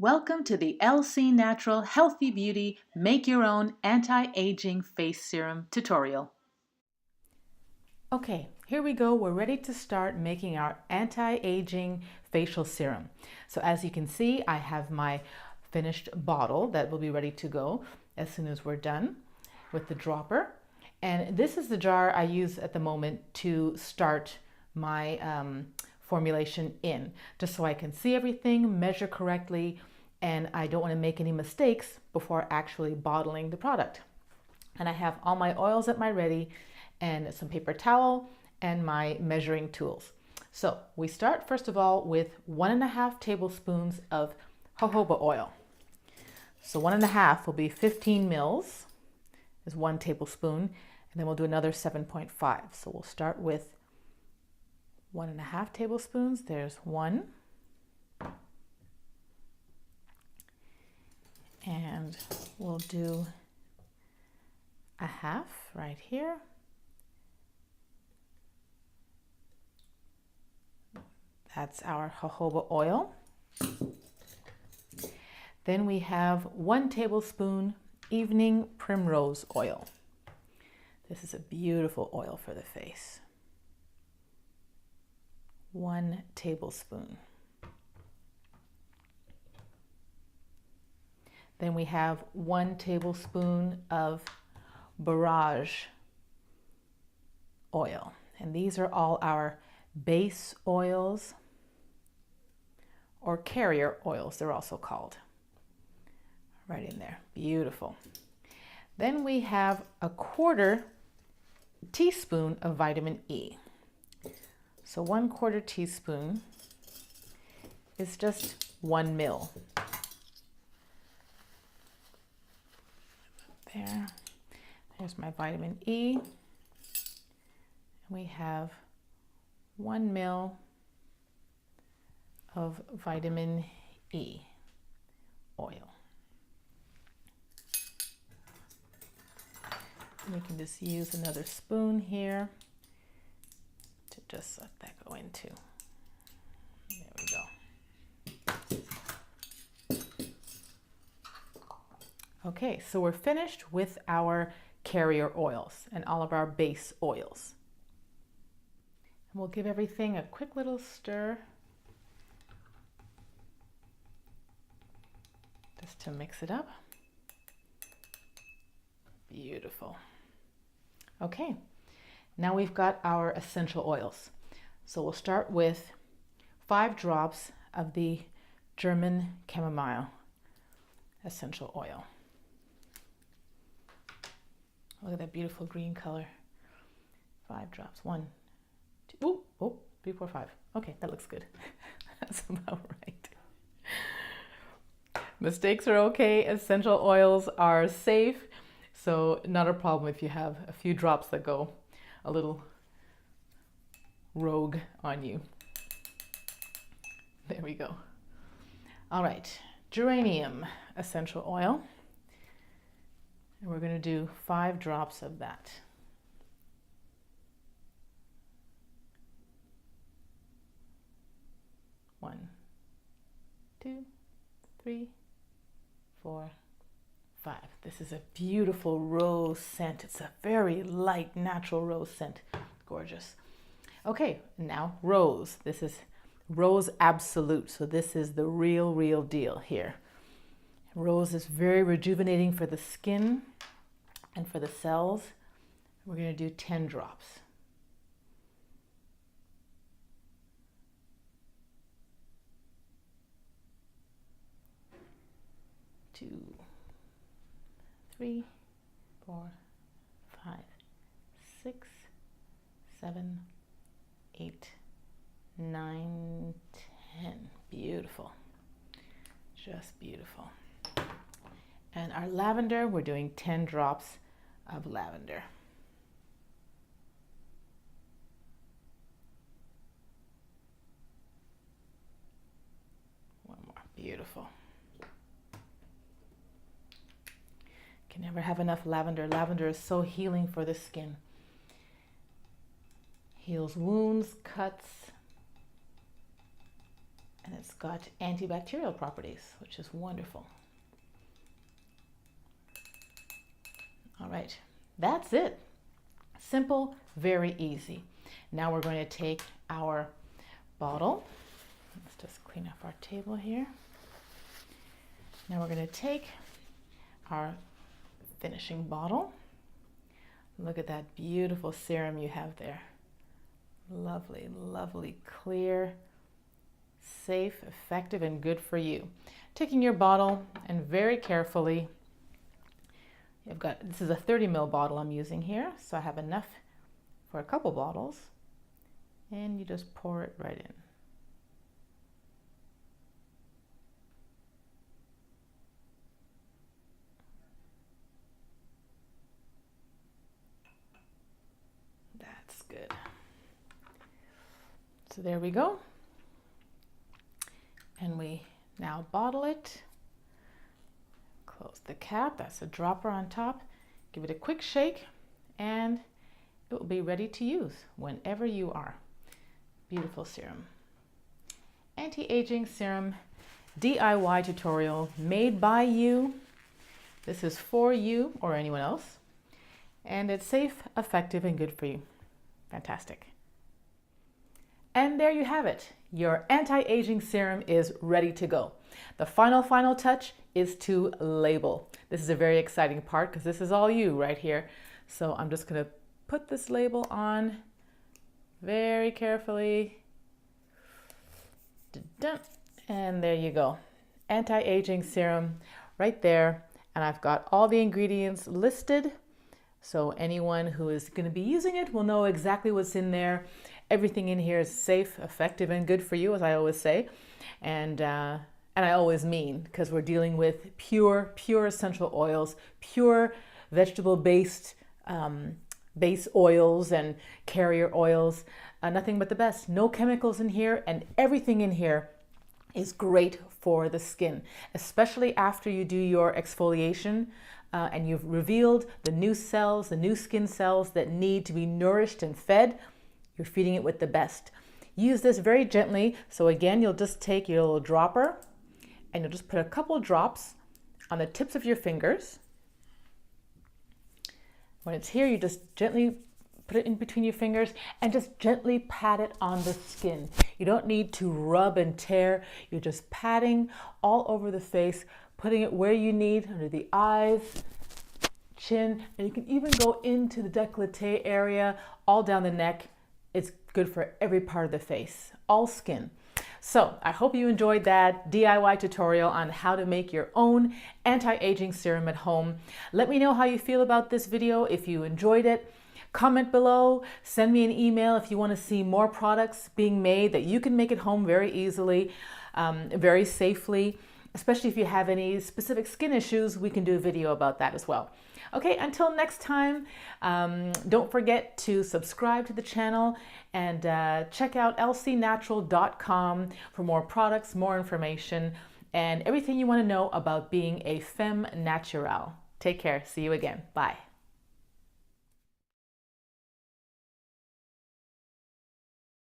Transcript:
Welcome to the LC Natural Healthy Beauty Make Your Own Anti-Aging Face Serum tutorial. Okay, here we go. We're ready to start making our anti-aging facial serum. So as you can see, I have my finished bottle that will be ready to go as soon as we're done with the dropper. And this is the jar I use at the moment to start my formulation in, just so I can see everything, measure correctly, and I don't want to make any mistakes before actually bottling the product. And I have all my oils at my ready and some paper towel and my measuring tools. So we start first of all with 1.5 tablespoons of jojoba oil. So 1.5 will be 15 mils is 1 tablespoon, and then we'll do another 7.5. So we'll start with 1.5 tablespoons. There's 1. And we'll do a half right here. That's our jojoba oil. Then we have 1 tablespoon evening primrose oil. This is a beautiful oil for the face. 1 tablespoon. Then we have 1 tablespoon of borage oil. And these are all our base oils, or carrier oils, they're also called. Right in there. Beautiful. Then we have 1/4 teaspoon of vitamin E. So 1/4 teaspoon is just 1 mil. There's my vitamin E. We have 1 mil of vitamin E oil. We can just use another spoon here to just let that go into. There we go. Okay, so we're finished with our carrier oils and all of our base oils. And we'll give everything a quick little stir just to mix it up. Beautiful. Okay, now we've got our essential oils. So we'll start with 5 drops of the German chamomile essential oil. Look at that beautiful green color. 5 drops. 1, 2, 3, 4, 5. Okay, that looks good. That's about right. Mistakes are okay. Essential oils are safe. So not a problem if you have a few drops that go a little rogue on you. There we go. All right, geranium essential oil. And we're going to do 5 drops of that. 1, 2, 3, 4, 5. This is a beautiful rose scent. It's a very light, natural rose scent. Gorgeous. Okay, now rose. This is Rose Absolute. So this is the real deal here. Rose is very rejuvenating for the skin and for the cells. We're going to do 10 drops. 2, 3, 4, 5, 6, 7, 8, 9, 10. Beautiful. Just beautiful. And our lavender, we're doing 10 drops of lavender. One more. Beautiful. Can never have enough lavender. Lavender is so healing for the skin. Heals wounds, cuts. And it's got antibacterial properties, which is wonderful. All right, that's it. Simple, very easy. Now we're going to take our bottle. Let's just clean up our table here. Now we're going to take our finishing bottle. Look at that beautiful serum you have there. Lovely, lovely, clear, safe, effective, and good for you. Taking your bottle and very carefully, this is a 30 ml bottle I'm using here, so I have enough for a couple bottles, and you just pour it right in. That's good. So there we go. And we now bottle it. Close the cap, that's a dropper on top. Give it a quick shake and it will be ready to use whenever you are. Beautiful serum. Anti-aging serum DIY tutorial made by you. This is for you or anyone else. And it's safe, effective, and good for you. Fantastic. And there you have it. Your anti-aging serum is ready to go. The final touch is to label. This is a very exciting part because this is all you right here. So I'm just going to put this label on very carefully. And there you go. Anti-aging serum right there. And I've got all the ingredients listed. So anyone who is going to be using it will know exactly what's in there. Everything in here is safe, effective, and good for you, as I always say. And I always mean, because we're dealing with pure essential oils, pure vegetable-based base oils and carrier oils, nothing but the best. No chemicals in here, and everything in here is great for the skin, especially after you do your exfoliation and you've revealed the new cells, the new skin cells that need to be nourished and fed. You're feeding it with the best. Use this very gently. So again, you'll just take your little dropper and you'll just put a couple drops on the tips of your fingers. When it's here, you just gently put it in between your fingers and just gently pat it on the skin. You don't need to rub and tear. You're just patting all over the face, putting it where you need, under the eyes, chin, and you can even go into the décolleté area, all down the neck. It's good for every part of the face, all skin. So I hope you enjoyed that DIY tutorial on how to make your own anti-aging serum at home. Let me know how you feel about this video. If you enjoyed it, comment below, send me an email if you want to see more products being made that you can make at home very easily, very safely. Especially if you have any specific skin issues, we can do a video about that as well. Okay, until next time, don't forget to subscribe to the channel and check out lcnatural.com for more products, more information, and everything you want to know about being a femme naturale. Take care. See you again. Bye.